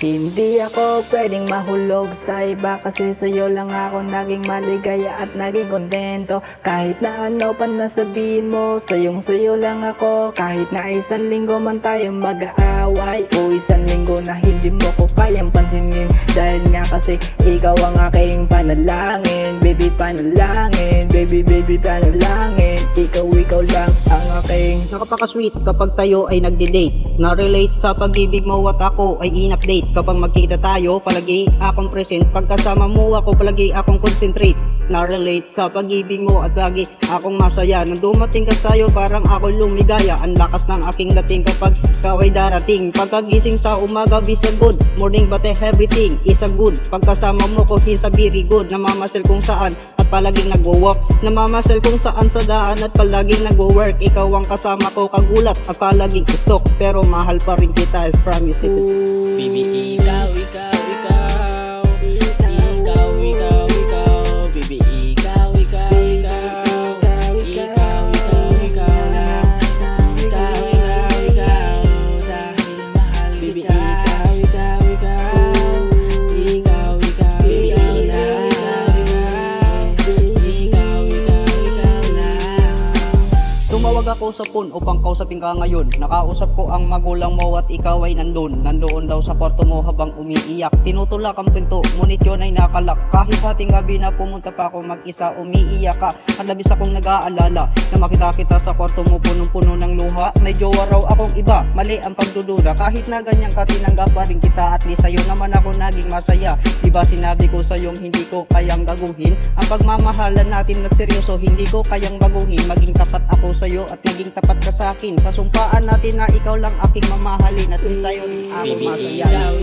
Hindi ako pwedeng mahulog sa iba, kasi sa'yo lang ako naging maligaya at naging kontento. Kahit na ano pa nasabihin mo, sayo lang ako. Kahit na isang linggo man tayo mag-aaway, o isang linggo na hindi mo ko kayang pansinin. Dahil nga kasi ikaw ang aking panalangin. Baby panalangin, baby panalangin. Ikaw lang ang aking. Nakapaka-sweet kapag tayo ay nagde-date. Na-relate sa pag-ibig mo at ako ay in-update. Kapag magkita tayo, palagi akong present. Pagkasama mo ako, palagi akong concentrate. Na-relate sa pag-ibig mo at lagi akong masaya. Nung dumating ka sa'yo, parang ako lumigaya. Ang lakas ng aking dating kapag ikaw ay darating. Pagkagising sa umaga, is a good morning, but everything is a good. Pagkasama mo ko, is a very good. Namamasal kung saan at palaging nag-walk. Namamasal kung saan sa daan at palaging nag-work. Ikaw ang kasama ko, kagulat at palaging istok. Pero mahal pa rin kita, as promise it. Baby, ikaw, baby, ikaw lang, dahil mahal kita. Tumawag ako sa phone upang kausapin ka ngayon. Nakausap ko ang magulang mo at ikaw ay nandoon daw sa kwarto mo habang umiiyak. Tinutulak ang pinto, ngunit yun ay nakalak. Kahit sa ating gabi na pumunta pa ako mag-isa, umiiyak ka. At labis akong nag-aalala na makita kita sa kwarto mo punong-puno ng luha. May jowa raw akong iba, mali ang pagdududa. Kahit na ganyan ka, tinanggap pa rin kita. At least sa'yo naman ako naging masaya. Diba sinabi ko sa'yong hindi ko kayang gaguhin ang pagmamahalan natin at seryoso, hindi ko kayang baguhin. Maging tapat ako sa'yo at maging tapat ka sa akin. Sa sumpaan natin na ikaw lang aking mamahalin, at least tayo rin ako Baby, masaya. ikaw